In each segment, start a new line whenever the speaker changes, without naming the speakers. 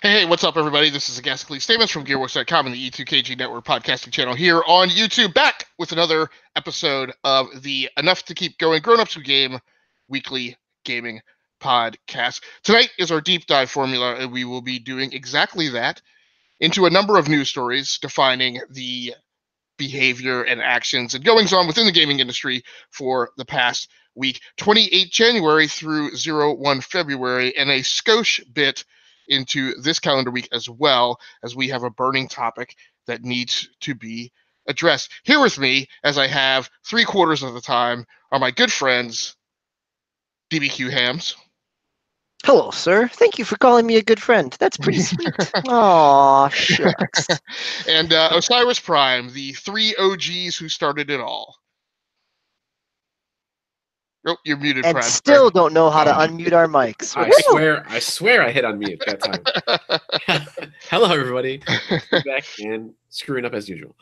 Hey, what's up, everybody? This is Agasically Statements from GearWorks.com and the E2KG Network podcasting channel here on YouTube, back with another episode of the Enough to Keep Going Grown-Ups Who Game weekly gaming podcast. Tonight is our deep dive formula, and we will be doing exactly that into a number of news stories defining the behavior and actions and goings-on within the gaming industry for the past week, 28 January through 01 February, and a skosh bit into this calendar week as well, as we have a burning topic that needs to be addressed. Here with me, as I have 3/4 of the time, are my good friends, DBQ Hams.
Hello, sir. Thank you for calling me a good friend. That's pretty sweet. Aw, shucks.
And Osiris Prime, the three OGs who started it all. Oh, you're muted,
And
Prime.
still don't know how to unmute our mics.
I swear I hit unmute that time. Hello, everybody. Back and screwing up as usual.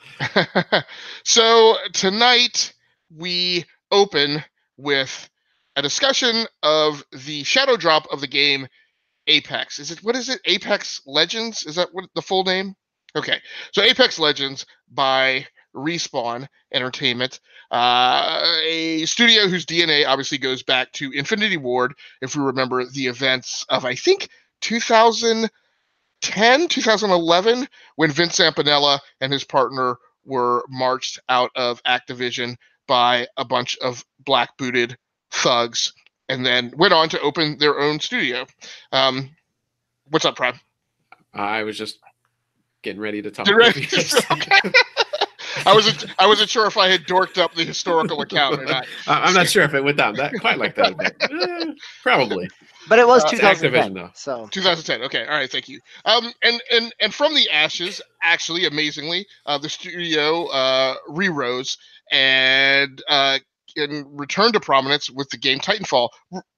So tonight we open with a discussion of the shadow drop of the game Apex. What is it? Apex Legends? Is that what the full name? Okay. So Apex Legends by Respawn Entertainment, a studio whose DNA obviously goes back to Infinity Ward, if we remember the events of, I think, 2010, 2011, when Vince Zampinella and his partner were marched out of Activision by a bunch of black-booted thugs, and then went on to open their own studio. What's up, Prime?
I was just getting ready to talk.
I wasn't sure if I had dorked up the historical account or not.
I'm not sure if it went down that quite like that, but probably.
But it was 2010,
though.
So
2010. Okay, all right, thank you. And from the ashes, actually, amazingly, the studio re-rose and returned to prominence with the game Titanfall.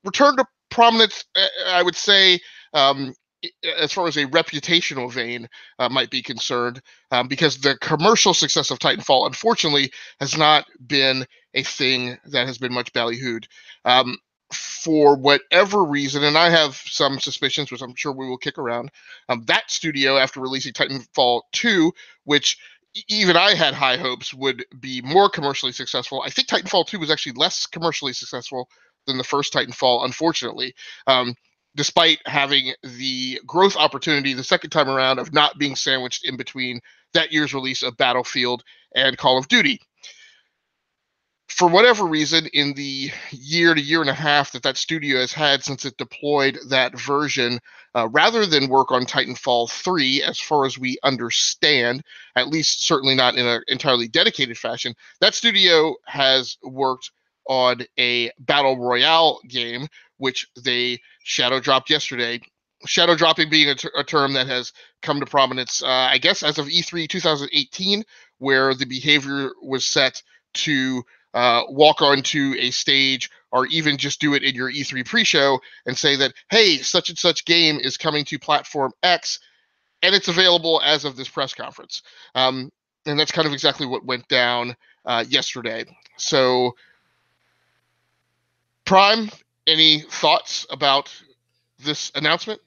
Returned to prominence, I would say, as far as a reputational vein might be concerned, because the commercial success of Titanfall, unfortunately, has not been a thing that has been much ballyhooed. For whatever reason, and I have some suspicions, which I'm sure we will kick around, that studio, after releasing Titanfall 2, which even I had high hopes would be more commercially successful. I think Titanfall 2 was actually less commercially successful than the first Titanfall, unfortunately. Despite having the growth opportunity the second time around of not being sandwiched in between that year's release of Battlefield and Call of Duty. For whatever reason, in the year to year and a half that studio has had since it deployed that version, rather than work on Titanfall 3, as far as we understand, at least certainly not in an entirely dedicated fashion, that studio has worked on a Battle Royale game, which they shadow dropped yesterday. Shadow dropping being a term that has come to prominence, I guess, as of E3 2018, where the behavior was set to walk onto a stage or even just do it in your E3 pre-show and say that, hey, such and such game is coming to platform X, and it's available as of this press conference. And that's kind of exactly what went down yesterday. So, Prime, any thoughts about this announcement?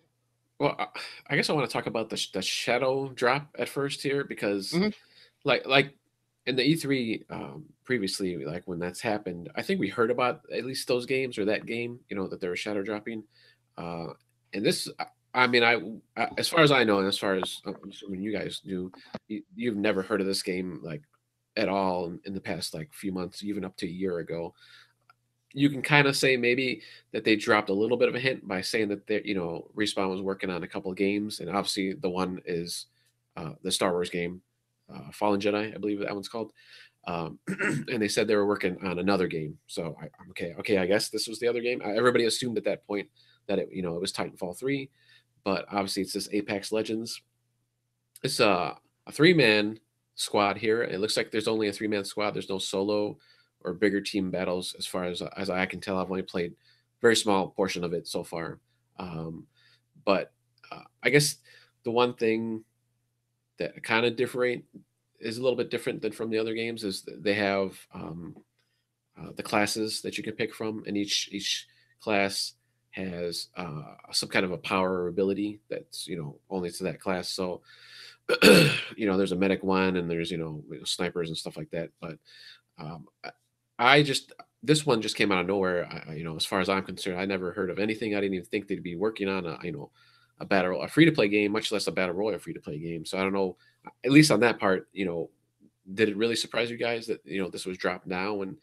Well, I guess I want to talk about the shadow drop at first here, because like in the E3 previously, like when that's happened, I think we heard about at least those games or that game, that they were shadow dropping. And this, I mean, as far as I know, and as far as I'm assuming you guys do, you've never heard of this game like at all in the past like few months, even up to a year ago. You can kind of say maybe that they dropped a little bit of a hint by saying that they, Respawn was working on a couple of games, and obviously the one is the Star Wars game, Fallen Jedi, I believe that one's called. And they said they were working on another game. So I'm okay. I guess this was the other game. Everybody assumed at that point that it was Titanfall 3, but obviously it's this Apex Legends. It's a 3-man squad here. It looks like there's only a 3-man squad. There's no solo or bigger team battles, as far as I can tell. I've only played a very small portion of it so far. But I guess the one thing that kind of is a little bit different than from the other games is that they have the classes that you can pick from, and each class has some kind of a power or ability that's only to that class. So there's a medic one, and there's snipers and stuff like that. But I just this one just came out of nowhere. As far as I'm concerned, I never heard of anything. I didn't even think they'd be working on a free to play game, much less a battle royale free to play game. So I don't know. At least on that part, did it really surprise you guys that this was dropped now and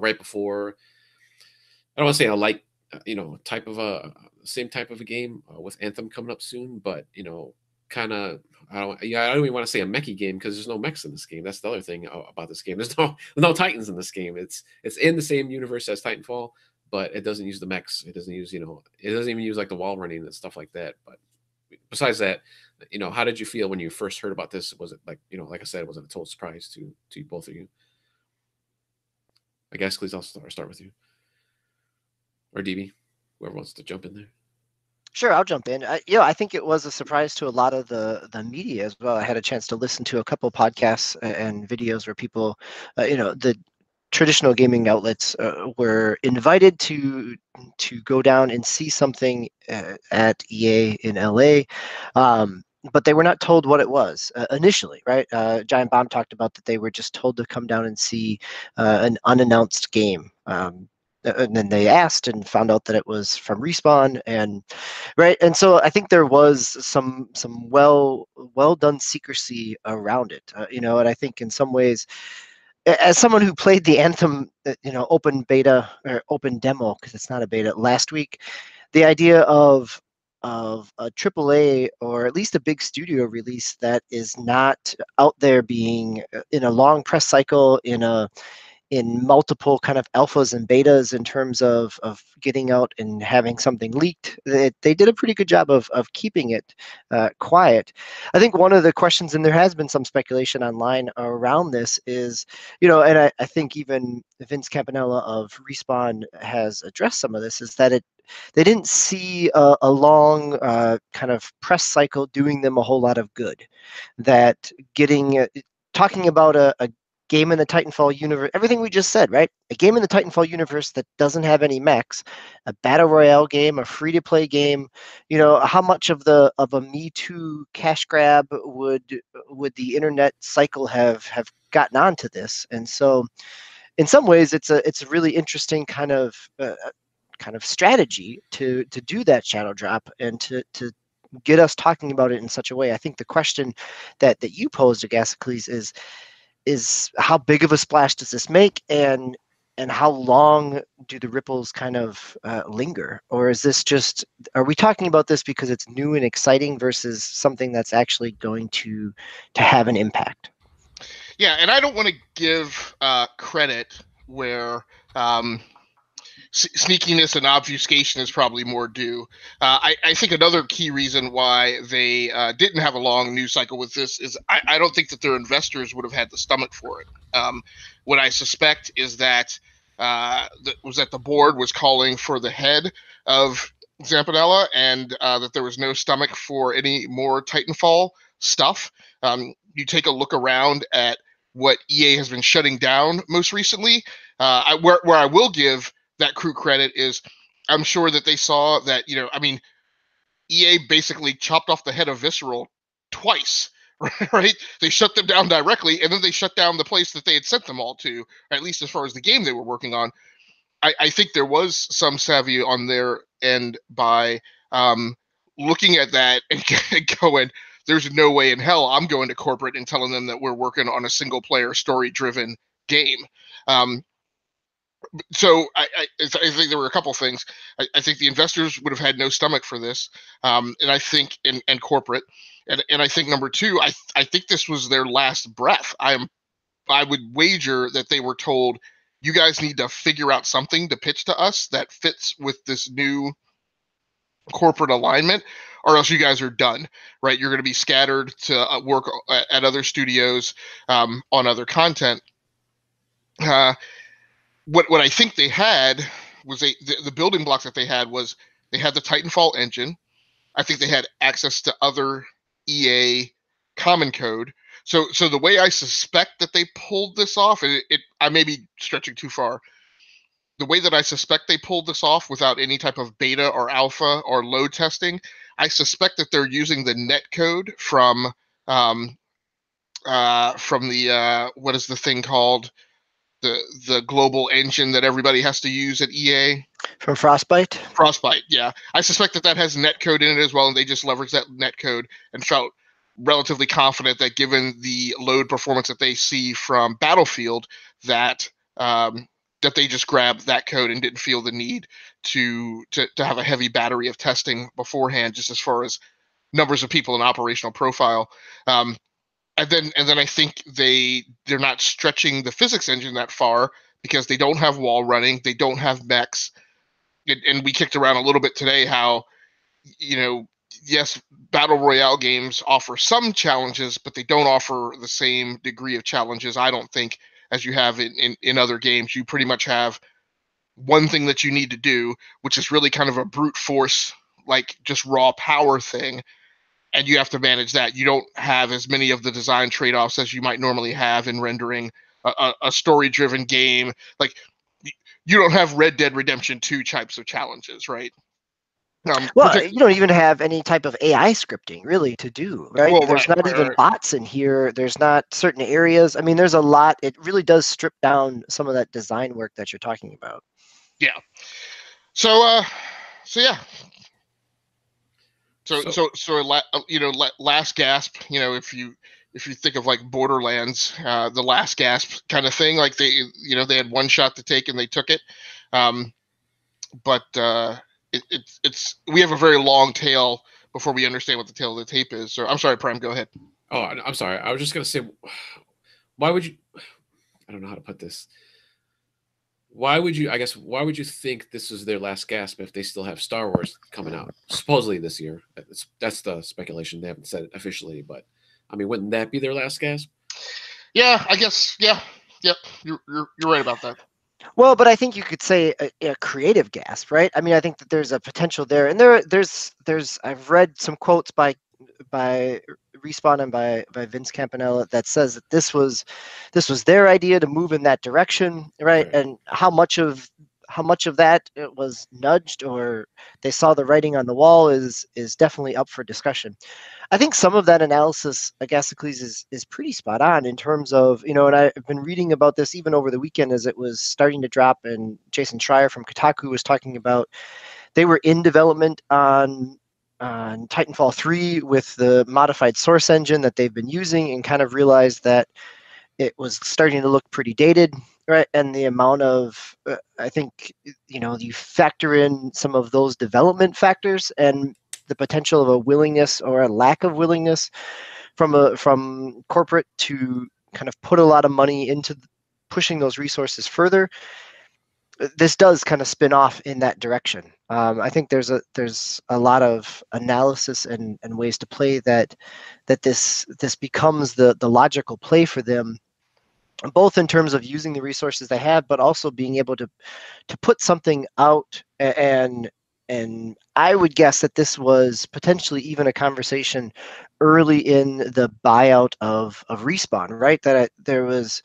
right before? I don't want to say type of a same type of a game with Anthem coming up soon, but kind of I don't even want to say a mechy game because there's no mechs in this game. That's the other thing about this game. There's no Titans in this game. It's in the same universe as Titanfall, but it doesn't use the mechs. It doesn't use it doesn't even use like the wall running and stuff like that. But besides that, how did you feel when you first heard about this? Was it like like I said, was it a total surprise to both of you? I guess, please, I'll start with you. Or DB, whoever wants to jump in there.
Sure, I'll jump in. I think it was a surprise to a lot of the media as well. I had a chance to listen to a couple podcasts and videos where people, the traditional gaming outlets were invited to go down and see something at EA in LA, but they were not told what it was initially, right? Giant Bomb talked about that they were just told to come down and see an unannounced game. And then they asked and found out that it was from Respawn, and so I think there was some well done secrecy around it, and I think in some ways, as someone who played the Anthem open beta or open demo, because it's not a beta, last week, the idea of a AAA or at least a big studio release that is not out there being in a long press cycle, in multiple kind of alphas and betas in terms of getting out and having something leaked. They did a pretty good job of keeping it quiet. I think one of the questions, and there has been some speculation online around this, is, and I think even Vince Campanella of Respawn has addressed some of this, is that they didn't see a long kind of press cycle doing them a whole lot of good. That talking about a game in the Titanfall universe, everything we just said, right? A game in the Titanfall universe that doesn't have any mechs, a battle royale game, a free-to-play game. How much of a Me Too cash grab would the internet cycle have gotten onto this? And so, in some ways, it's a really interesting kind of strategy to do that shadow drop and to get us talking about it in such a way. I think the question that you posed, Agasicles, is how big of a splash does this make, and how long do the ripples kind of linger? Or is this just, are we talking about this because it's new and exciting versus something that's actually going to have an impact?
Yeah, and I don't want to give credit where sneakiness and obfuscation is probably more due. I think another key reason why they didn't have a long news cycle with this is I don't think that their investors would have had the stomach for it. What I suspect is that the board was calling for the head of Zampanella, and that there was no stomach for any more Titanfall stuff. You take a look around at what EA has been shutting down most recently. Where I will give that crew credit is, I'm sure that they saw that, EA basically chopped off the head of Visceral twice, right? They shut them down directly, and then they shut down the place that they had sent them all to, at least as far as the game they were working on. I think there was some savvy on their end by looking at that and going, there's no way in hell I'm going to corporate and telling them that we're working on a single player story driven game. So I think there were a couple things. I think the investors would have had no stomach for this, and I think and corporate, and I think number two, I think this was their last breath. I would wager that they were told, you guys need to figure out something to pitch to us that fits with this new corporate alignment, or else you guys are done, right? You're going to be scattered to work at other studios on other content. What I think they had was the building blocks that they had was they had the Titanfall engine. I think they had access to other EA common code. So the way I suspect that they pulled this off, I may be stretching too far. the way that I suspect they pulled this off without any type of beta or alpha or load testing, I suspect that they're using the netcode from the what is the thing called, the global engine that everybody has to use at EA.
From Frostbite?
Frostbite, yeah. I suspect that that has netcode in it as well, and they just leveraged that netcode and felt relatively confident that given the load performance that they see from Battlefield, that that they just grabbed that code and didn't feel the need to have a heavy battery of testing beforehand, just as far as numbers of people and operational profile. And then I think they're not stretching the physics engine that far because they don't have wall running, they don't have mechs. And we kicked around a little bit today how, yes, battle royale games offer some challenges, but they don't offer the same degree of challenges, I don't think, as you have in other games. You pretty much have one thing that you need to do, which is really kind of a brute force, like just raw power thing, and you have to manage that. You don't have as many of the design trade-offs as you might normally have in rendering a story-driven game. Like, you don't have Red Dead Redemption 2 types of challenges, right?
Well, you don't even have any type of AI scripting really to do, right?
Well,
There's not even bots in here. There's not certain areas. I mean, there's a lot. It really does strip down some of that design work that you're talking about.
Yeah. So yeah. Last gasp. If you think of like Borderlands, the last gasp kind of thing, like they had one shot to take and they took it. But we have a very long tail before we understand what the tail of the tape is. So I'm sorry, Prime, go ahead.
Oh, I'm sorry. I was just gonna say, why would you? I don't know how to put this. Why would you think this is their last gasp if they still have Star Wars coming out supposedly this year? That's the speculation. They haven't said it officially, but I mean, wouldn't that be their last gasp?
Yeah, I guess. Yeah, yep. You're right about that.
Well, but I think you could say a creative gasp, right? I mean, I think that there's a potential there, and there's I've read some quotes by Respawn and by Vince Campanella that says that this was their idea to move in that direction, right? And how much of that it was nudged or they saw the writing on the wall is definitely up for discussion. I think some of that analysis, Agasicles, is pretty spot on in terms of, and I've been reading about this even over the weekend as it was starting to drop, and Jason Schreier from Kotaku was talking about they were in development on Titanfall 3 with the modified source engine that they've been using, and kind of realized that it was starting to look pretty dated, right? And the amount of, I think, you factor in some of those development factors and the potential of a willingness or a lack of willingness from corporate to kind of put a lot of money into pushing those resources further. This does kind of spin off in that direction. I think there's a lot of analysis and ways to play that this becomes the logical play for them, both in terms of using the resources they have, but also being able to put something out. And I would guess that this was potentially even a conversation early in the buyout of Respawn, right? That there was,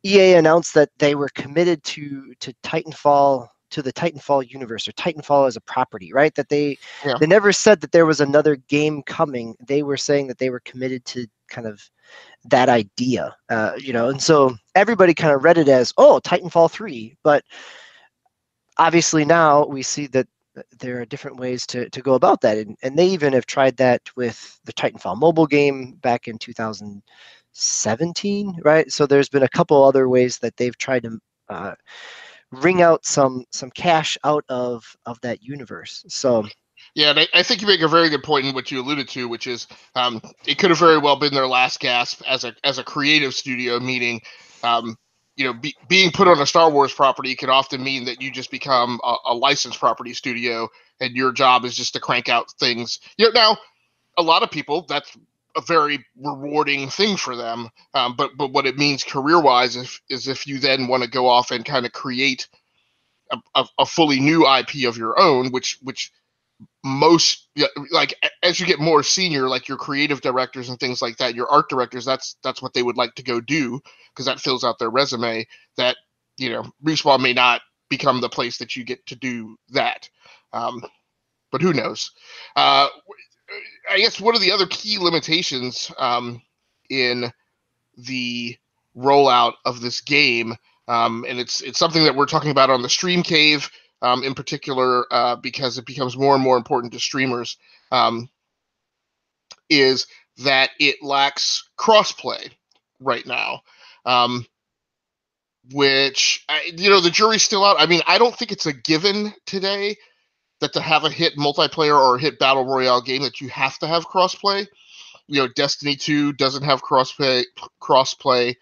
EA announced that they were committed to Titanfall, to the Titanfall universe, or Titanfall as a property, right? That they never said that there was another game coming. They were saying that they were committed to kind of that idea, and so everybody kind of read it as, oh, Titanfall 3, but obviously now we see that there are different ways to go about that, and they even have tried that with the Titanfall mobile game back in 2017, right? So there's been a couple other ways that they've tried to wring out some cash out of that universe. So
yeah, and I think you make a very good point in what you alluded to, which is it could have very well been their last gasp as a creative studio, meaning being put on a Star Wars property could often mean that you just become a licensed property studio, and your job is just to crank out things. Now, a lot of people, that's a very rewarding thing for them. But what it means career-wise is if you then want to go off and kind of create a fully new IP of your own, which most, like, as you get more senior, like your creative directors and things like that, your art directors, that's what they would like to go do, because that fills out their resume. That Respawn may not become the place that you get to do that. But who knows? I guess one of the other key limitations in the rollout of this game, and it's something that we're talking about on the Stream Cave in particular, because it becomes more and more important to streamers, is that it lacks crossplay right now. Which, the jury's still out. I mean, I don't think it's a given today that to have a hit multiplayer or a hit battle royale game that you have to have crossplay. Destiny 2 doesn't have crossplay.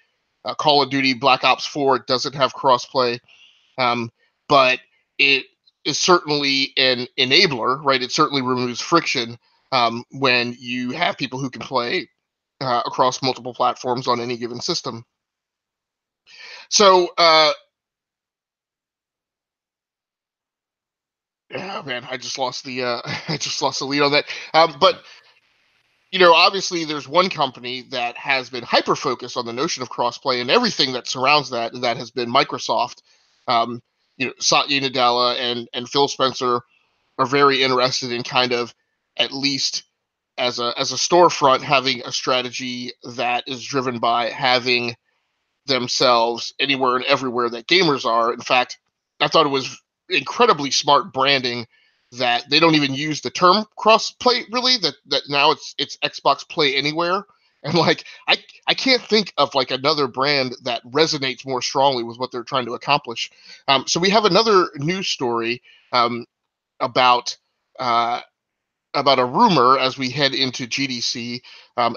Call of Duty Black Ops 4 doesn't have crossplay. But it is certainly an enabler, right? It certainly removes friction when you have people who can play across multiple platforms on any given system. So, yeah, man, I just lost the lead on that. But obviously, there's one company that has been hyper focused on the notion of crossplay and everything that surrounds that, and that has been Microsoft. Satya Nadella and Phil Spencer are very interested in kind of, at least as a storefront, having a strategy that is driven by having themselves anywhere and everywhere that gamers are. In fact, I thought it was incredibly smart branding that they don't even use the term cross-play, really, that now it's Xbox Play Anywhere. And I can't think of another brand that resonates more strongly with what they're trying to accomplish. So we have another news story about a rumor as we head into GDC,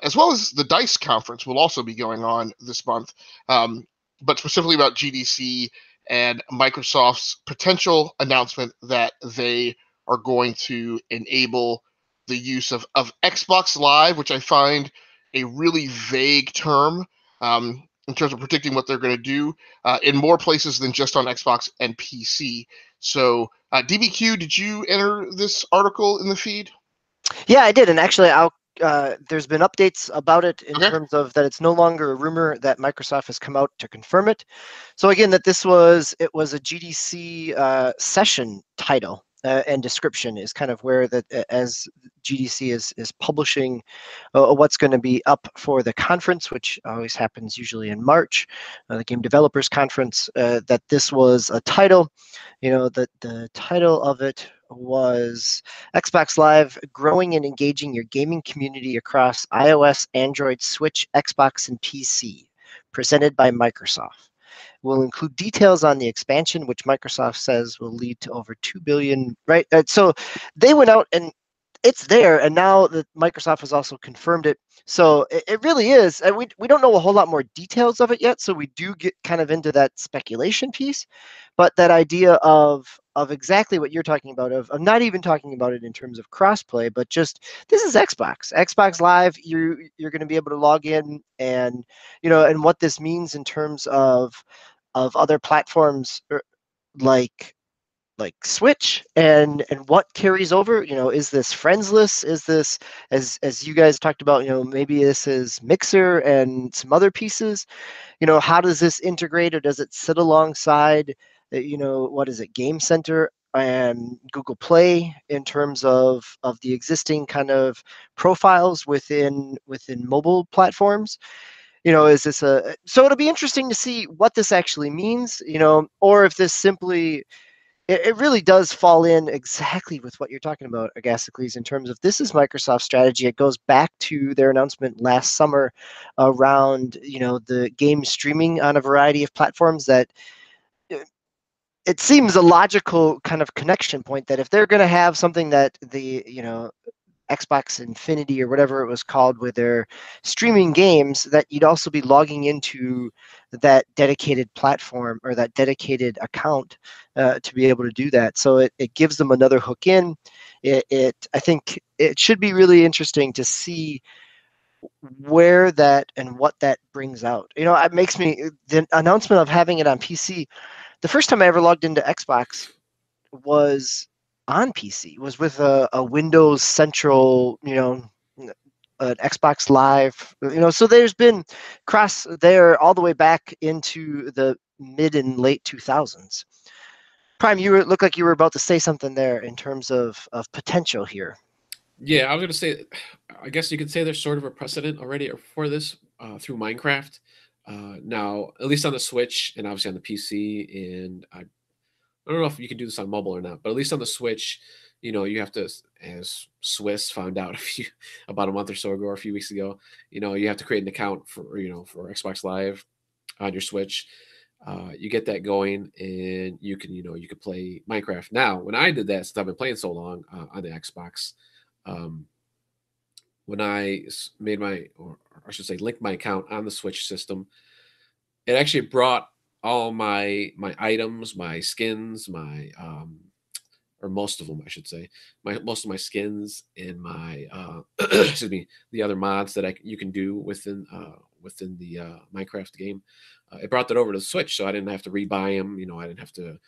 as well as the DICE conference will also be going on this month, but specifically about GDC and Microsoft's potential announcement that they are going to enable the use of Xbox Live, which I find a really vague term in terms of predicting what they're going to do in more places than just on Xbox and PC. So, DBQ, did you enter this article in the feed?
Yeah, I did, and actually, there's been updates about it in
Okay.
terms of that it's no longer a rumor, that Microsoft has come out to confirm it. So again, that it was a GDC session title and description is kind of where that as GDC is publishing what's going to be up for the conference, which always happens usually in March, the Game Developers Conference. That this was a title, that the title of it was Xbox Live, growing and engaging your gaming community across iOS, Android, Switch, Xbox, and PC, presented by Microsoft. Will include details on the expansion, which Microsoft says will lead to over 2 billion, right? So they went out and it's there, and now that Microsoft has also confirmed it. So it really is, and we don't know a whole lot more details of it yet, so we do get kind of into that speculation piece. But that idea of exactly what you're talking about, of not even talking about it in terms of crossplay, but just this is Xbox Live. You're going to be able to log in, and and what this means in terms of other platforms like Switch, and what carries over. Is this friendsless? Is this, as you guys talked about, maybe this is Mixer and some other pieces. How does this integrate, or does it sit alongside what is it, Game Center and Google Play, in terms of the existing kind of profiles within mobile platforms? Is this so it'll be interesting to see what this actually means, or if this simply, it really does fall in exactly with what you're talking about, Agasicles, in terms of this is Microsoft's strategy. It goes back to their announcement last summer around, the game streaming on a variety of platforms. That it seems a logical kind of connection point, that if they're going to have something that the, Xbox Infinity or whatever it was called with their streaming games, that you'd also be logging into that dedicated platform or that dedicated account to be able to do that. So it gives them another hook in. I think it should be really interesting to see where that and what that brings out. It makes me, the announcement of having it on PC, the first time I ever logged into Xbox was on PC, was with a Windows Central, an Xbox Live, so there's been cross there all the way back into the mid and late 2000s. Prime, look like you were about to say something there in terms of potential here.
Yeah, I was going to say, I guess you could say there's sort of a precedent already for this through Minecraft. Now, at least on the Switch and obviously on the PC, and I don't know if you can do this on mobile or not, but at least on the Switch, you have to, as Swiss found out about a month or so ago or a few weeks ago, you have to create an account for Xbox Live on your Switch. You get that going, and you can play Minecraft. Now, when I did that, since I've been playing so long on the Xbox, um, when I made or I should say, linked my account on the Switch system, it actually brought all my items, my skins, my or most of them, I should say, most of my skins and my excuse me, the other mods that you can do within the Minecraft game. It brought that over to the Switch, so I didn't have to rebuy them. I didn't have to,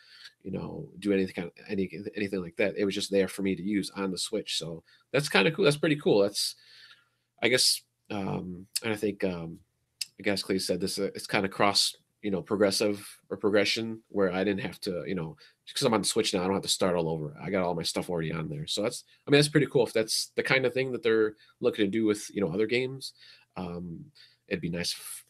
do anything like that. It was just there for me to use on the Switch. So that's kind of cool. That's pretty cool. That's, I guess, and I think, I guess Clay said this. It's kind of cross, progressive or progression where I didn't have to, because I'm on the Switch now, I don't have to start all over. I got all my stuff already on there. So that's pretty cool. If that's the kind of thing that they're looking to do with, other games, it'd be nice if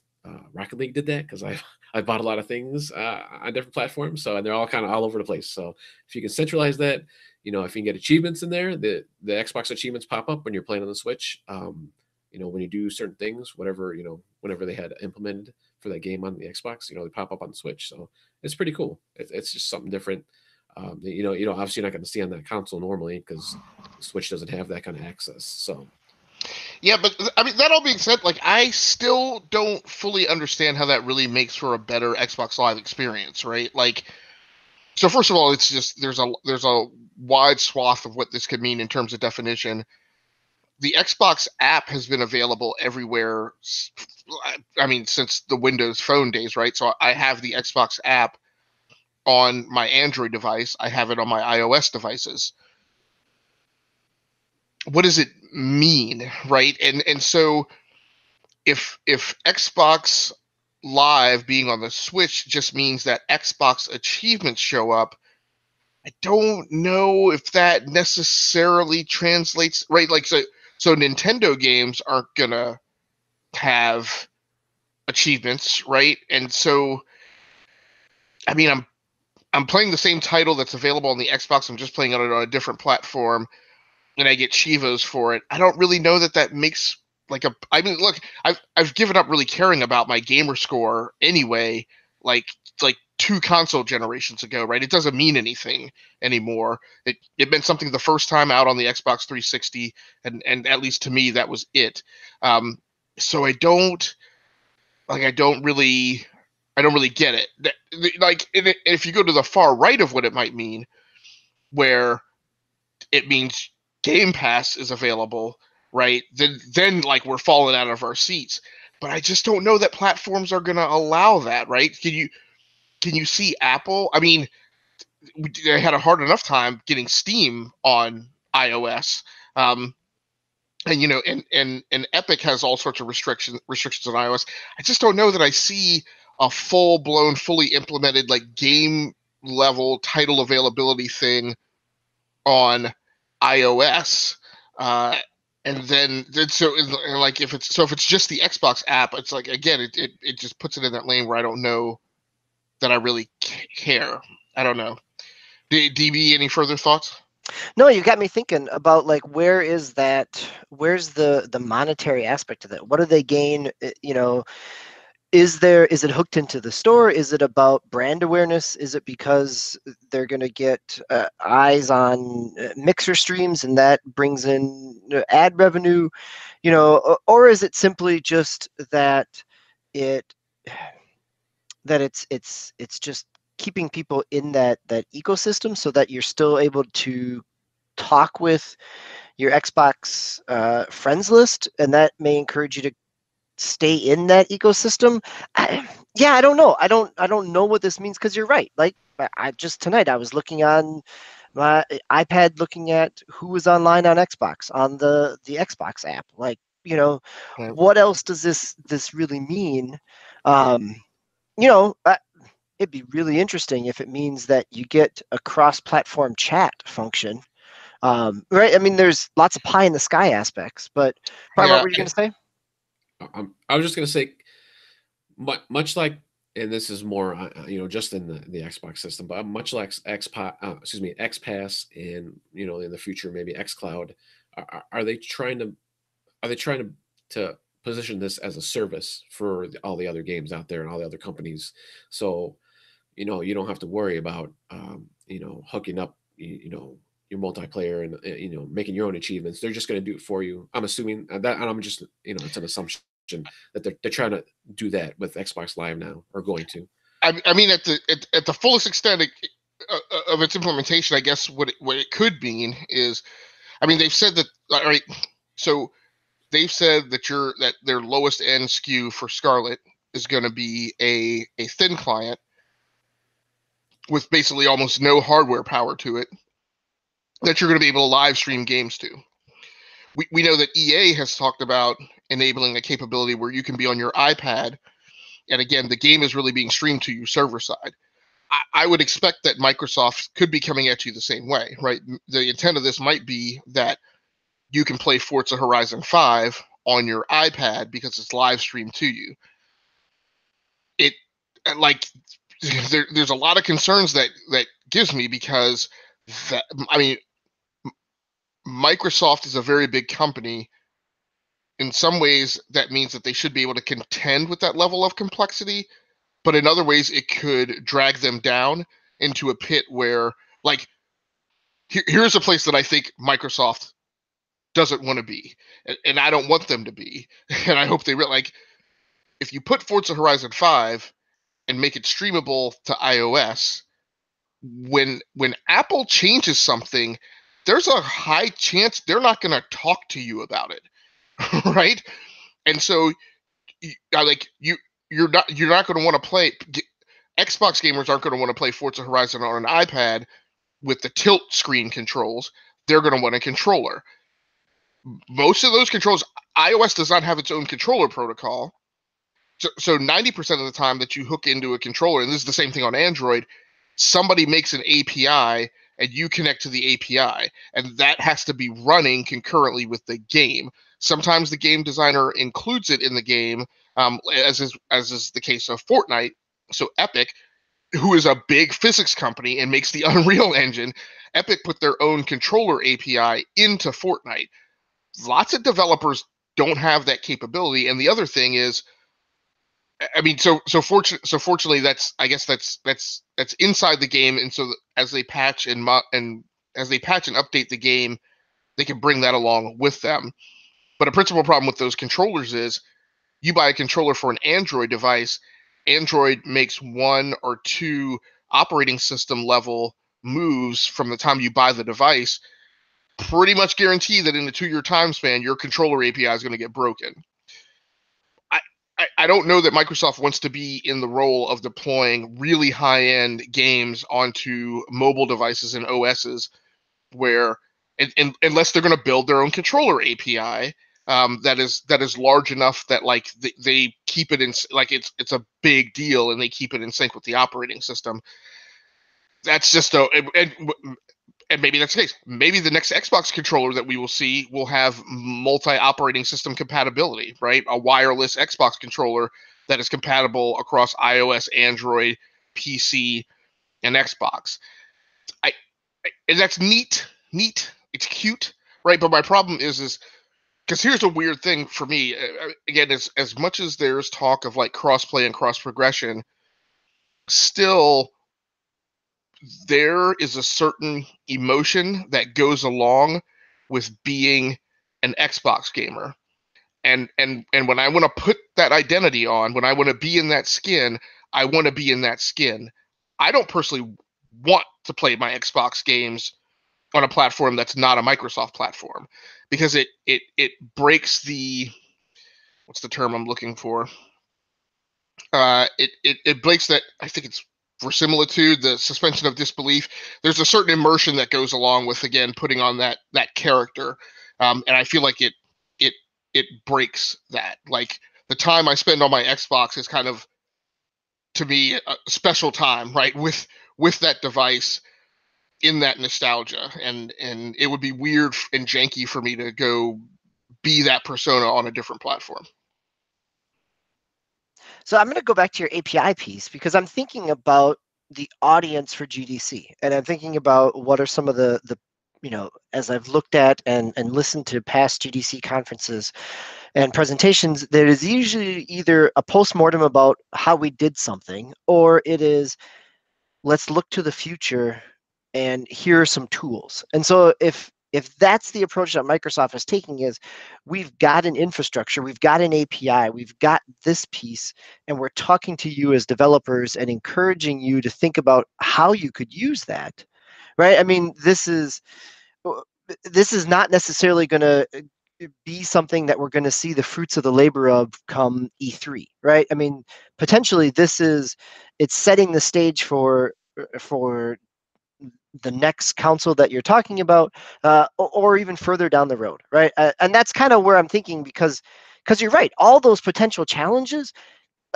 Rocket League did that, because I bought a lot of things on different platforms, so, and they're all kind of all over the place. So if you can centralize that, if you can get achievements in there, the Xbox achievements pop up when you're playing on the Switch. When you do certain things, whatever, whenever they had implemented for that game on the Xbox, they pop up on the Switch. So it's pretty cool. It's just something different. Obviously you're not going to see on that console normally, because the Switch doesn't have that kind of access. So.
Yeah, but I mean, that all being said, like, I still don't fully understand how that really makes for a better Xbox Live experience, right? Like, so first of all, it's just there's a wide swath of what this could mean in terms of definition. The Xbox app has been available everywhere. I mean, since the Windows Phone days, right? So I have the Xbox app on my Android device. I have it on my iOS devices. What does it mean, right? And so if Xbox Live being on the Switch just means that Xbox achievements show up, I don't know if that necessarily translates, right? Like, so Nintendo games aren't gonna have achievements, right? And so, I mean, I'm playing the same title that's available on the Xbox. I'm just playing it on a different platform, and I get Chivos for it. I don't really know that makes I mean, look, I've given up really caring about my gamer score anyway, like 2 console generations ago, right? It doesn't mean anything anymore. It meant something the first time out on the Xbox 360, and at least to me, that was it. So I don't really get it. Like, if you go to the far right of what it might mean, where it means Game Pass is available, right? Then like, we're falling out of our seats. But I just don't know that platforms are going to allow that, right? Can you see Apple? I mean, they had a hard enough time getting Steam on iOS, and and Epic has all sorts of restrictions on iOS. I just don't know that I see a full blown, fully implemented, like, game level title availability thing on iOS. And then so, like, if it's just the Xbox app, it's like, again, it just puts it in that lane where I don't know that I really care. I don't know. DB, any further thoughts?
No, you got me thinking about, like, where's the monetary aspect of that? What do they gain? Is it hooked into the store? Is it about brand awareness? Is it because they're going to get eyes on Mixer streams and that brings in ad revenue? Or is it simply just that it's just keeping people in that ecosystem so that you're still able to talk with your Xbox friends list, and that may encourage you to stay in that ecosystem? I don't know. I don't know what this means, because you're right. Like, I just tonight I was looking on my iPad, looking at who was online on Xbox on the Xbox app. Like, what else does this really mean? it'd be really interesting if it means that you get a cross-platform chat function. Right? I mean, there's lots of pie in the sky aspects, but Prime, what were you going to say?
I was just going to say, much like, and this is more, just in the Xbox system, but much like XPass, and in the future maybe XCloud, are they trying to position this as a service for all the other games out there and all the other companies? So, you don't have to worry about, hooking up, your multiplayer and making your own achievements. They're just going to do it for you. I'm assuming that, and I'm just it's an assumption that they're trying to do that with Xbox Live now, or going to.
I mean, at the fullest extent of its implementation, I guess what it could mean is, I mean, they've said that, all right, so they've said that their lowest end SKU for Scarlet is going to be a thin client with basically almost no hardware power to it, that you're going to be able to live stream games to. We know that EA has talked about enabling a capability where you can be on your iPad, and again, the game is really being streamed to you server side. I would expect that Microsoft could be coming at you the same way, right? The intent of this might be that you can play Forza Horizon 5 on your iPad because it's live streamed to you. There's a lot of concerns that gives me, because Microsoft is a very big company. In some ways, that means that they should be able to contend with that level of complexity, but in other ways, it could drag them down into a pit where, like, here's a place that I think Microsoft doesn't want to be, and I don't want them to be, and I hope they if you put Forza Horizon 5 and make it streamable to iOS, when Apple changes something, there's a high chance they're not going to talk to you about it, right? And so, you're not going to want to play. Xbox gamers aren't going to want to play Forza Horizon on an iPad with the tilt screen controls. They're going to want a controller. Most of those controls, iOS does not have its own controller protocol. So 90% of the time that you hook into a controller, and this is the same thing on Android, somebody makes an API and you connect to the API, and that has to be running concurrently with the game. Sometimes the game designer includes it in the game, as is the case of Fortnite. So Epic, who is a big physics company and makes the Unreal Engine, Epic put their own controller API into Fortnite. Lots of developers don't have that capability, and the other thing is, I mean, fortunately, that's inside the game, and so as they patch and update the game, they can bring that along with them. But a principal problem with those controllers is, you buy a controller for an Android device, Android makes 1 or 2 operating system level moves from the time you buy the device. Pretty much guarantee that in a 2-year time span, your controller API is going to get broken. I don't know that Microsoft wants to be in the role of deploying really high-end games onto mobile devices and OSs, where, unless they're going to build their own controller API, that is large enough that they keep it in, it's a big deal, and they keep it in sync with the operating system. That's just and maybe that's the case. Maybe the next Xbox controller that we will see will have multi-operating system compatibility, right? A wireless Xbox controller that is compatible across iOS, Android, PC, and Xbox. And that's neat. It's cute, right? But my problem is because here's a weird thing for me. Again, as much as there's talk of cross-play and cross-progression, still, there is a certain emotion that goes along with being an Xbox gamer. And when I want to put that identity on, when I want to be in that skin, I want to be in that skin. I don't personally want to play my Xbox games on a platform that's not a Microsoft platform, because it breaks the, what's the term I'm looking for? It breaks that, I think it's verisimilitude, the suspension of disbelief. There's a certain immersion that goes along with, again, putting on that character, and I feel like it breaks that. Like, the time I spend on my Xbox is kind of to me a special time, right, with that device in that nostalgia, and it would be weird and janky for me to go be that persona on a different platform.
So I'm going to go back to your API piece, because I'm thinking about the audience for GDC, and I'm thinking about what are some of the as I've looked at and listened to past GDC conferences and presentations, there is usually either a postmortem about how we did something, or it is, let's look to the future and here are some tools. And so if that's the approach that Microsoft is taking, is we've got an infrastructure, we've got an API, we've got this piece, and we're talking to you as developers and encouraging you to think about how you could use that, right? I mean, this is not necessarily going to be something that we're going to see the fruits of the labor of come E3, right? I mean, potentially it's setting the stage for the next council that you're talking about, or even further down the road, right? And that's kind of where I'm thinking, because you're right, all those potential challenges,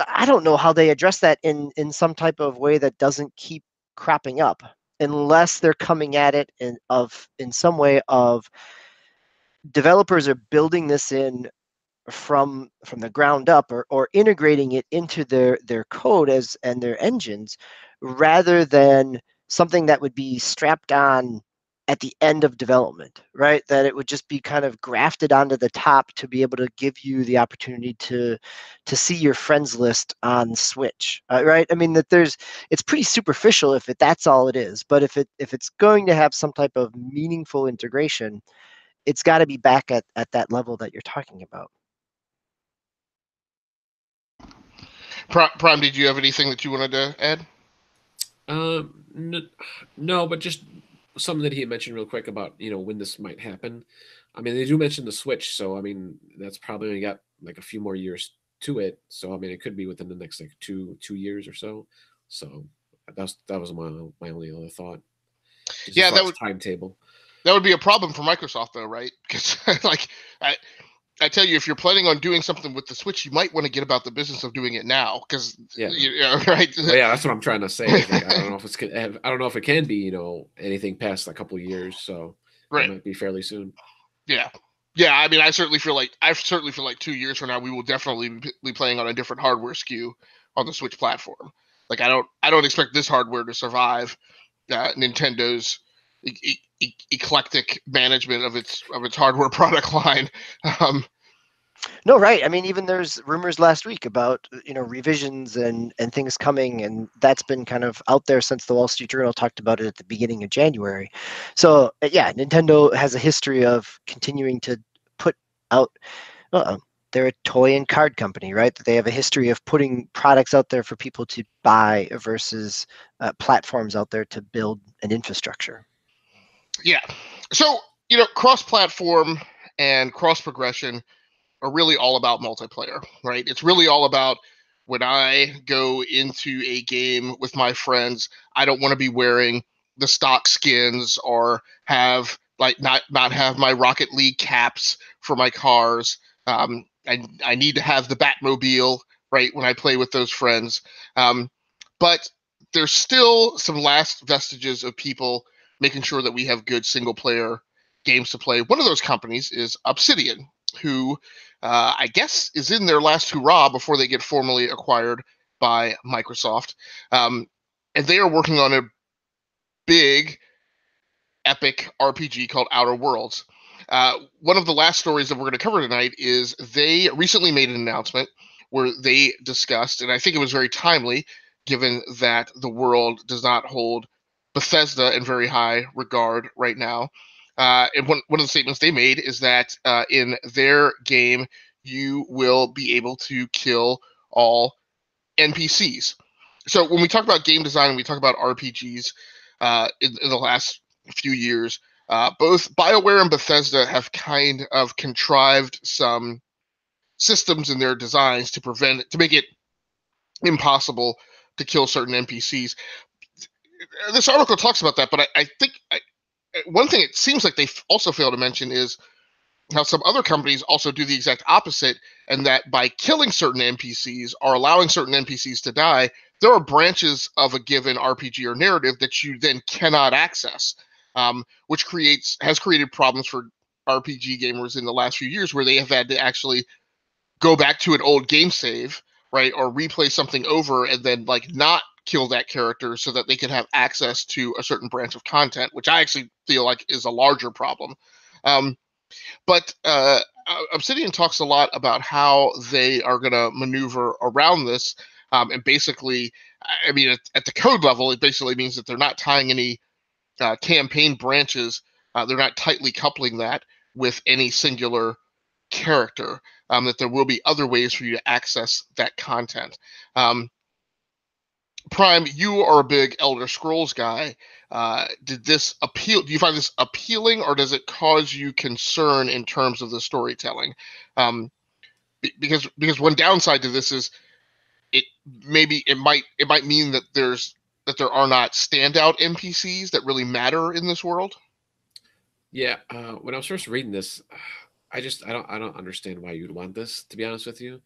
I don't know how they address that in some type of way that doesn't keep cropping up, unless they're coming at it in some way of developers are building this in from the ground up, or integrating it into their code and their engines, rather than something that would be strapped on at the end of development, right? That it would just be kind of grafted onto the top to be able to give you the opportunity to see your friends list on Switch, right? I mean, it's pretty superficial if that's all it is, but if it's going to have some type of meaningful integration, it's got to be back at that level that you're talking about.
Prime, did you have anything that you wanted to add?
No, but just something that he had mentioned real quick about when this might happen. I mean, they do mention the Switch, so I mean that's probably only got like a few more years to it. So I mean, it could be within the next like two years or so. So that was my only other thought. Just
Yeah,
as far as timetable.
That would be a problem for Microsoft, though, right? Because like I tell you, if you're planning on doing something with the Switch, you might want to get about the business of doing it now, because right?
Well, yeah, that's what I'm trying to say. Like, I don't know if it can be anything past a couple of years, so
right.
It might be fairly soon.
Yeah. I mean, I certainly feel like 2 years from now we will definitely be playing on a different hardware SKU on the Switch platform. Like I don't expect this hardware to survive Nintendo's eclectic management of its hardware product line.
No, right. I mean, even there's rumors last week about revisions and things coming, and that's been kind of out there since the Wall Street Journal talked about it at the beginning of January. So yeah, Nintendo has a history of continuing to put out. They're a toy and card company, right? They have a history of putting products out there for people to buy versus platforms out there to build an infrastructure.
Yeah. So, cross-platform and cross-progression are really all about multiplayer, right? It's really all about, when I go into a game with my friends, I don't want to be wearing the stock skins, or have not have my Rocket League caps for my cars. I need to have the Batmobile, right, when I play with those friends. But there's still some last vestiges of people making sure that we have good single player games to play. One of those companies is Obsidian, who I guess is in their last hurrah before they get formally acquired by Microsoft. And they are working on a big, epic RPG called Outer Worlds. One of the last stories that we're going to cover tonight is they recently made an announcement where they discussed, and I think it was very timely, given that the world does not hold Bethesda in very high regard right now. And one of the statements they made is that in their game, you will be able to kill all NPCs. So when we talk about game design and we talk about RPGs in the last few years, both BioWare and Bethesda have kind of contrived some systems in their designs to make it impossible to kill certain NPCs. This article talks about that, but I think one thing it seems like they also fail to mention is how some other companies also do the exact opposite, and that by killing certain NPCs or allowing certain NPCs to die, there are branches of a given RPG or narrative that you then cannot access, which has created problems for RPG gamers in the last few years, where they have had to actually go back to an old game save, right, or replay something over and then like not kill that character so that they can have access to a certain branch of content, which I actually feel like is a larger problem. But Obsidian talks a lot about how they are going to maneuver around this. And basically, I mean, at the code level, it basically means that they're not tying any campaign branches. They're not tightly coupling that with any singular character, that there will be other ways for you to access that content. Prime, you are a big Elder Scrolls guy. Did this appeal? Do you find this appealing, or does it cause you concern in terms of the storytelling? Because one downside to this is it might mean that there are not standout NPCs that really matter in this world.
Yeah, when I was first reading this, I don't understand why you'd want this, to be honest with you.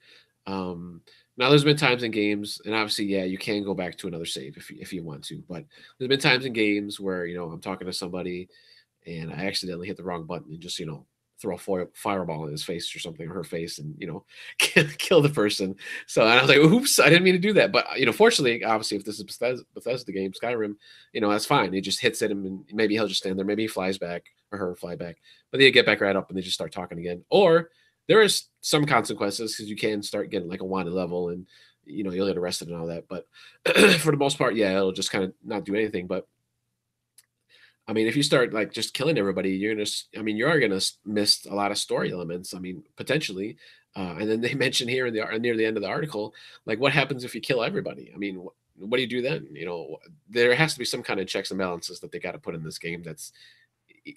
Now there's been times in games, and obviously, yeah, you can go back to another save if you want to, but there's been times in games where, you know, I'm talking to somebody and I accidentally hit the wrong button and just, you know, throw a fireball in his face or something, or her face, and, you know, kill the person. So and I was like, oops, I didn't mean to do that. But, you know, fortunately, obviously, if this is Bethesda game, Skyrim, you know, that's fine. It just hits him, and maybe he'll just stand there. Maybe he flies back, or her fly back, but they get back right up and they just start talking again. Or there is some consequences, because you can start getting like a wanted level, and, you know, you'll get arrested and all that. But for the most part, yeah, it'll just kind of not do anything. But I mean, if you start like just killing everybody, you are gonna miss a lot of story elements. I mean, potentially. And then they mention here near the end of the article, like, what happens if you kill everybody? I mean, what do you do then? You know, there has to be some kind of checks and balances that they got to put in this game. That's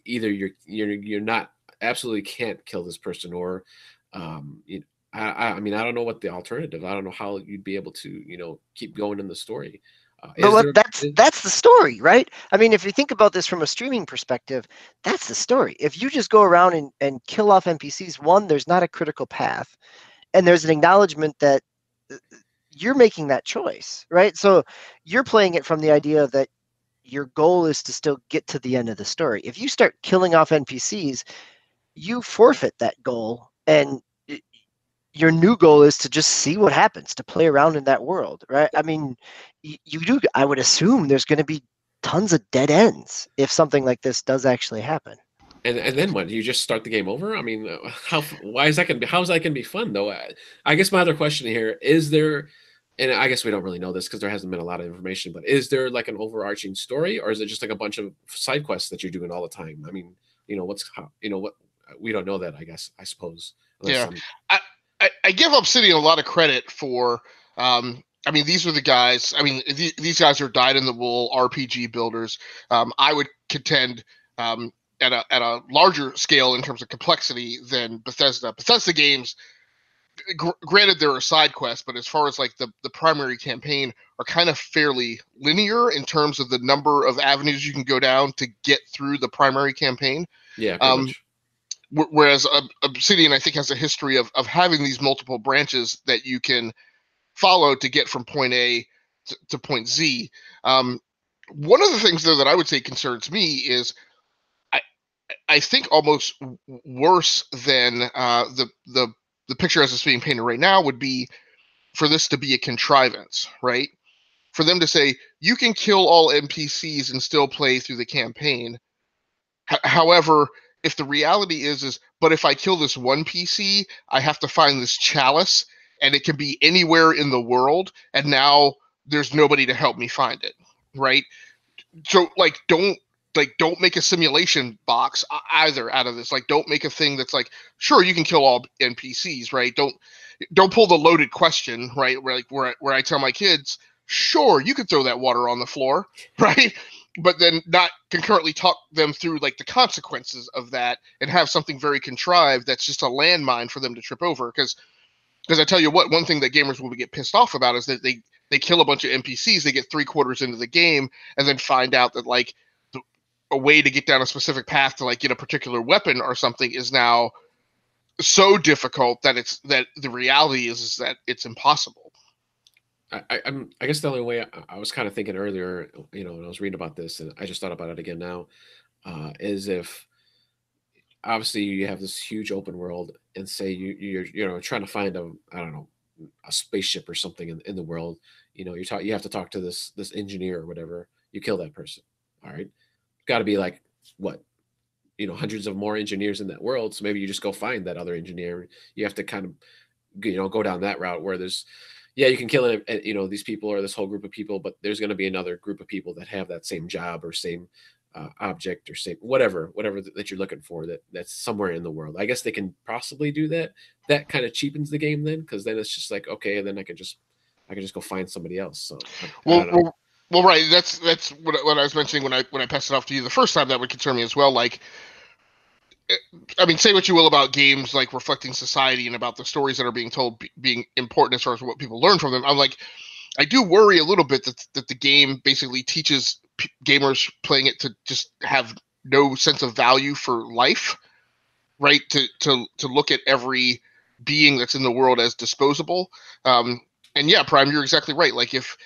either you're not, absolutely can't kill this person, or I mean, I don't know what the alternative. I don't know how you'd be able to, you know, keep going in the story.
But that's the story, right? I mean, if you think about this from a streaming perspective, that's the story. If you just go around and kill off NPCs, one, there's not a critical path, and there's an acknowledgement that you're making that choice, right? So you're playing it from the idea that your goal is to still get to the end of the story. If you start killing off NPCs, you forfeit that goal, and your new goal is to just see what happens, to play around in that world, right? I mean, I would assume there's going to be tons of dead ends if something like this does actually happen.
And then what? You just start the game over? I mean, how's that going to be fun, though? I guess my other question here is there, and I guess we don't really know this because there hasn't been a lot of information, but is there like an overarching story, or is it just like a bunch of side quests that you're doing all the time? I mean, you know, we don't know that, I suppose.
Yeah. I give Obsidian a lot of credit for, I mean, these are the guys, I mean, these guys are dyed-in-the-wool RPG builders. I would contend at a larger scale in terms of complexity than Bethesda. Bethesda games, granted there are side quests, but as far as like the primary campaign, are kind of fairly linear in terms of the number of avenues you can go down to get through the primary campaign.
Yeah, pretty much.
Whereas Obsidian, I think, has a history of having these multiple branches that you can follow to get from point A to point Z. One of the things, though, that I would say concerns me is I think almost worse than the picture as it's being painted right now would be for this to be a contrivance, right? For them to say, you can kill all NPCs and still play through the campaign. However, if the reality is, but if I kill this one PC, I have to find this chalice, and it can be anywhere in the world, and now there's nobody to help me find it, right? So, like, don't make a simulation box either out of this. Like, don't make a thing that's like, sure, you can kill all NPCs, right? Don't pull the loaded question, right? Where I tell my kids, sure, you could throw that water on the floor, right? But then not concurrently talk them through like the consequences of that, and have something very contrived that's just a landmine for them to trip over. Because I tell you what, one thing that gamers will get pissed off about is that they kill a bunch of NPCs, they get 3/4 into the game, and then find out that like a way to get down a specific path to like get a particular weapon or something is now so difficult that the reality is that it's impossible.
I guess the only way I was kind of thinking earlier, when I was reading about this, and I just thought about it again now, is if obviously you have this huge open world, and say you're trying to find I don't know, a spaceship or something in the world. You have to talk to this engineer or whatever. You kill that person. All right, got to be like what, hundreds of more engineers in that world. So maybe you just go find that other engineer. You have to kind of go down that route where there's, yeah, you can kill these people or this whole group of people, but there's going to be another group of people that have that same job or same object or same whatever that you're looking for, that's somewhere in the world. I guess they can possibly do that. That kind of cheapens the game then, because then it's just like, okay, and then I can just go find somebody else. So I don't know.
Well, right. That's what I was mentioning when I passed it off to you the first time. That would concern me as well. Like, I mean, say what you will about games like reflecting society and about the stories that are being told being important as far as what people learn from them. I'm like, I do worry a little bit that the game basically teaches gamers playing it to just have no sense of value for life, right? To look at every being that's in the world as disposable. And yeah, Prime, you're exactly right. Like if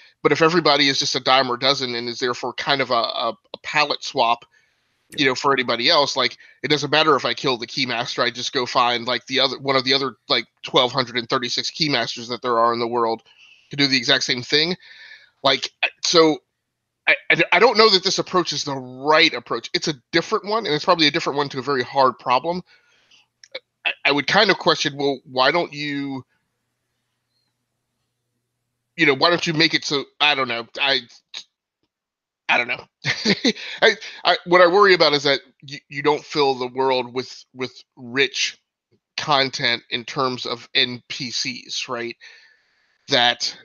everybody is just a dime or dozen and is therefore kind of a palette swap, for anybody else, like it doesn't matter if I kill the keymaster, I just go find like one of the other like 1,236 keymasters that there are in the world to do the exact same thing. Like, so I don't know that this approach is the right approach. It's a different one, and it's probably a different one to a very hard problem. I would kind of question, well, why don't you make it so, I don't know. I don't know. What I worry about is that you don't fill the world with rich content in terms of NPCs, right? That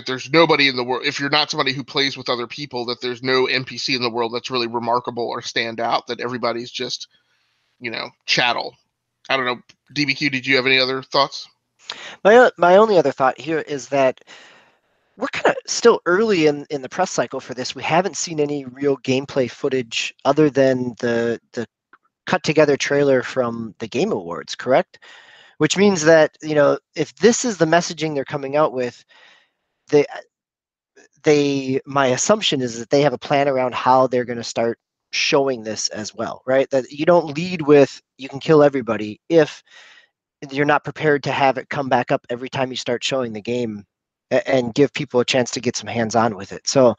there's nobody in the world, if you're not somebody who plays with other people, that there's no NPC in the world that's really remarkable or stand out, that everybody's just, chattel. I don't know. DBQ, did you have any other thoughts?
My only other thought here is that we're kind of still early in the press cycle for this. We haven't seen any real gameplay footage other than the cut together trailer from the Game Awards, correct? Which means that, if this is the messaging they're coming out with, my assumption is that they have a plan around how they're going to start showing this as well, right? That you don't lead with you can kill everybody if you're not prepared to have it come back up every time you start showing the game and give people a chance to get some hands-on with it. So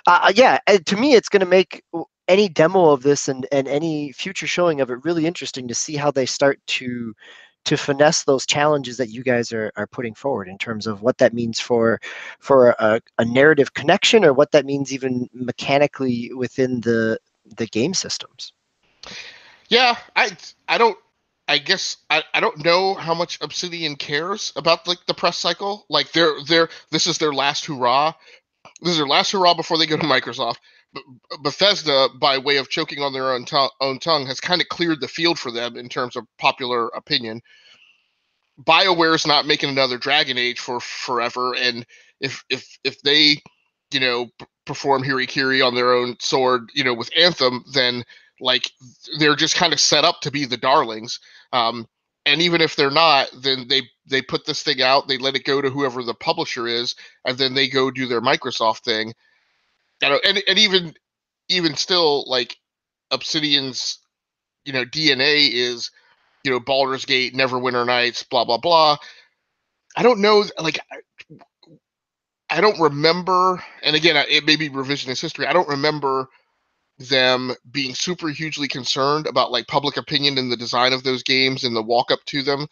to me, it's going to make any demo of this and any future showing of it really interesting to see how they start to finesse those challenges that you guys are putting forward in terms of what that means for a narrative connection, or what that means even mechanically within the game systems.
Yeah, I guess I don't know how much Obsidian cares about like the press cycle. Like this is their last hurrah. This is their last hurrah before they go to Microsoft. Bethesda, by way of choking on their own tongue, has kind of cleared the field for them in terms of popular opinion. BioWare's not making another Dragon Age for forever, and if they, perform Hirikiri on their own sword, with Anthem, then like they're just kind of set up to be the darlings. And even if they're not, then they put this thing out, they let it go to whoever the publisher is, and then they go do their Microsoft thing. And even still, like Obsidian's, DNA is, Baldur's Gate, Neverwinter Nights, blah blah blah. I don't know, like I don't remember, and again, it may be revisionist history. I don't remember them being super hugely concerned about like public opinion in the design of those games and the walk up to them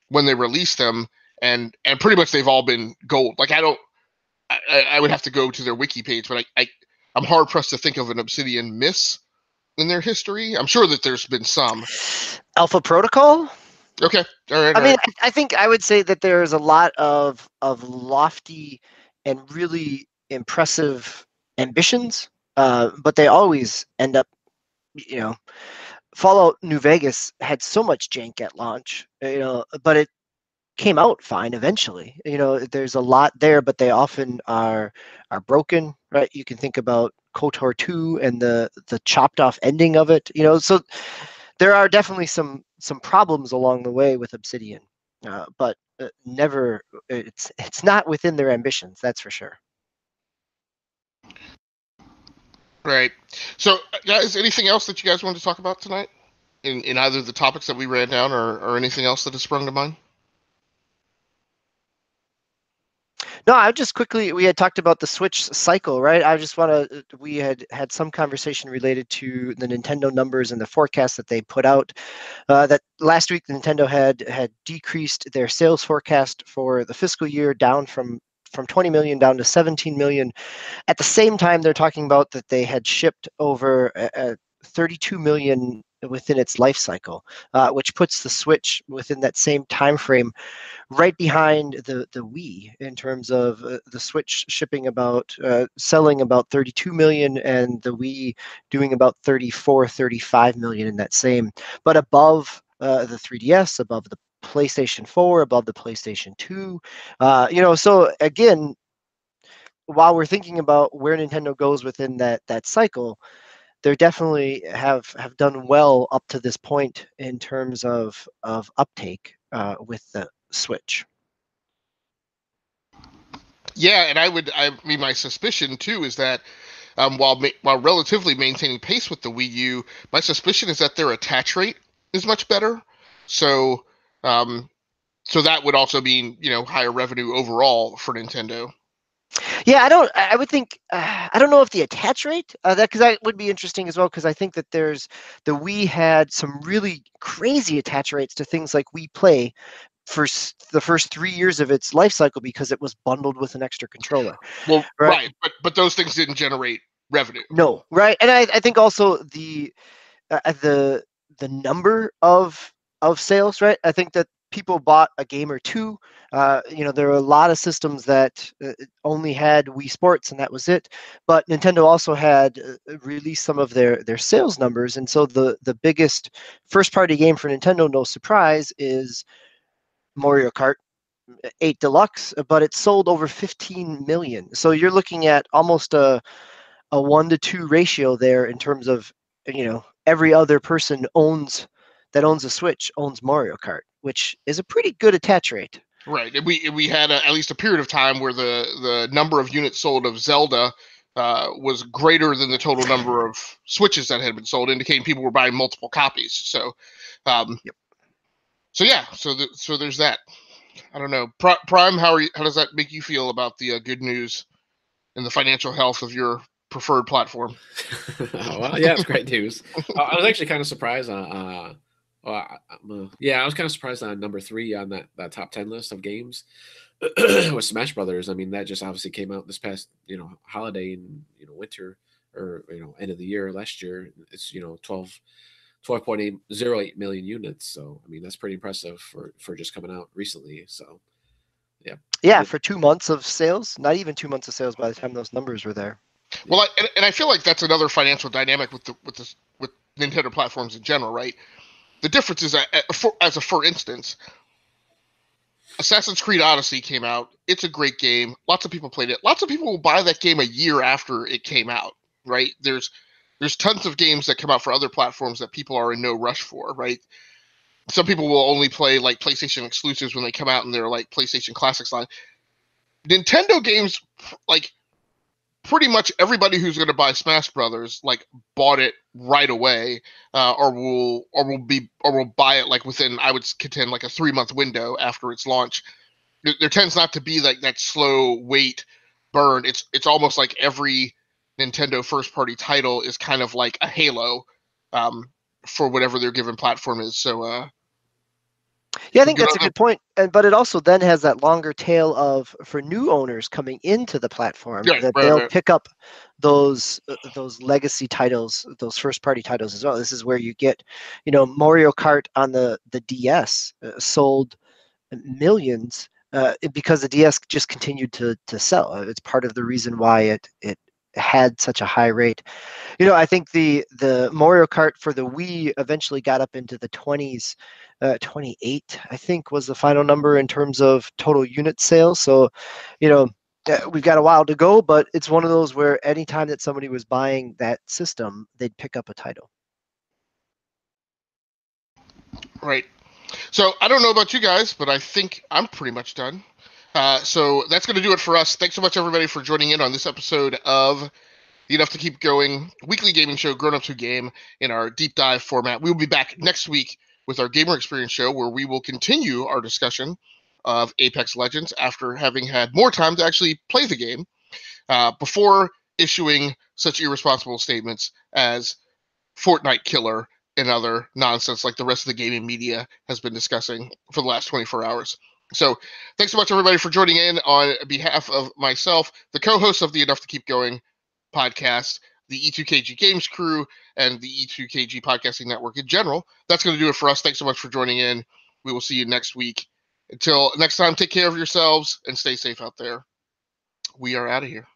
when they released them, and pretty much they've all been gold. Like I would have to go to their wiki page, but I'm hard pressed to think of an Obsidian miss in their history. I'm sure that there's been some.
Alpha Protocol?
Okay. All right.
I mean, I think I would say that there's a lot of lofty and really impressive ambitions, but they always end up, Fallout New Vegas had so much jank at launch, but it came out fine eventually. There's a lot there, but they often are broken, right? You can think about KOTOR 2 and the chopped off ending of it, so there are definitely some problems along the way with Obsidian. but never. It's not within their ambitions. That's for sure.
Right. So, guys, anything else that you guys wanted to talk about tonight in either the topics that we ran down or anything else that has sprung to mind?
No, I just quickly, we had talked about the Switch cycle, right? I just want to, we had some conversation related to the Nintendo numbers and the forecast that they put out. That last week, Nintendo had decreased their sales forecast for the fiscal year down from 20 million down to 17 million. At the same time, they're talking about that they had shipped over 32 million within its life cycle, which puts the Switch within that same time frame, right behind the Wii in terms of the Switch shipping about selling about 32 million and the Wii doing about 34, 35 million in that same, but above the 3DS, above the PlayStation 4, above the PlayStation 2. So again, while we're thinking about where Nintendo goes within that cycle, they definitely have done well up to this point in terms of uptake with the Switch.
Yeah, and I mean, my suspicion too is that while relatively maintaining pace with the Wii U, my suspicion is that their attach rate is much better. So, so that would also mean higher revenue overall for Nintendo.
Yeah, I would think, I don't know if the attach rate, because that would be interesting as well, because I think that the Wii had some really crazy attach rates to things like Wii Play for the first 3 years of its life cycle because it was bundled with an extra controller.
Well,
right,
but those things didn't generate revenue.
No, right, and I think also the number of sales, right? I think that people bought a game or two. There are a lot of systems that only had Wii Sports and that was it. But Nintendo also had released some of their sales numbers, and so the biggest first party game for Nintendo, no surprise, is Mario Kart 8 Deluxe, but it sold over 15 million. So you're looking at almost a 1-to-2 ratio there in terms of every other person that owns a Switch owns Mario Kart, which is a pretty good attach rate.
Right, and we had at least a period of time where the number of units sold of Zelda was greater than the total number of Switches that had been sold, indicating people were buying multiple copies. So,
Yep.
So yeah, so there's that. I don't know, Prime. How does that make you feel about the good news and the financial health of your preferred platform?
Well, yeah, it's great news. I was actually kind of surprised. I was kind of surprised on number 3 on that top 10 list of games with Smash Brothers. I mean, that just obviously came out this past holiday and winter or end of the year last year. It's 12.808 million units. So I mean, that's pretty impressive for just coming out recently. So
yeah, for 2 months of sales, not even 2 months of sales by the time those numbers were there.
Well, I feel like that's another financial dynamic with Nintendo platforms in general, right? The difference is that, for instance, Assassin's Creed Odyssey came out. It's a great game. Lots of people played it. Lots of people will buy that game a year after it came out, right? There's tons of games that come out for other platforms that people are in no rush for, right? Some people will only play like PlayStation exclusives when they come out in their like PlayStation Classics line. Nintendo games, like pretty much everybody who's going to buy Smash Brothers like bought it right away, or will buy it like within, I would contend, like a 3-month window after its launch. There tends not to be like that slow wait burn. It's almost like every Nintendo first party title is kind of like a halo for whatever their given platform is. So
yeah, I think that's a good point. But it also then has that longer tail of, for new owners coming into the platform, that they'll pick up those legacy titles, those first party titles as well. This is where you get, Mario Kart on the DS sold millions because the DS just continued to sell. It's part of the reason why it had such a high rate. I think the Mario Kart for the Wii eventually got up into the 20s. 28, I think, was the final number in terms of total unit sales. So, we've got a while to go, but it's one of those where anytime that somebody was buying that system, they'd pick up a title.
Right. So I don't know about you guys, but I think I'm pretty much done. So that's going to do it for us. Thanks so much, everybody, for joining in on this episode of the Enough to Keep Going weekly gaming show, Grown Ups Who Game, in our deep dive format. We will be back next week with our Gamer Experience show, where we will continue our discussion of Apex Legends after having had more time to actually play the game before issuing such irresponsible statements as Fortnite killer and other nonsense like the rest of the gaming media has been discussing for the last 24 hours. So thanks so much, everybody, for joining in on behalf of myself, the co-host of the Enough to Keep Going podcast, the E2KG Games crew, and the E2KG Podcasting Network in general. That's going to do it for us. Thanks so much for joining in. We will see you next week. Until next time, take care of yourselves and stay safe out there. We are out of here.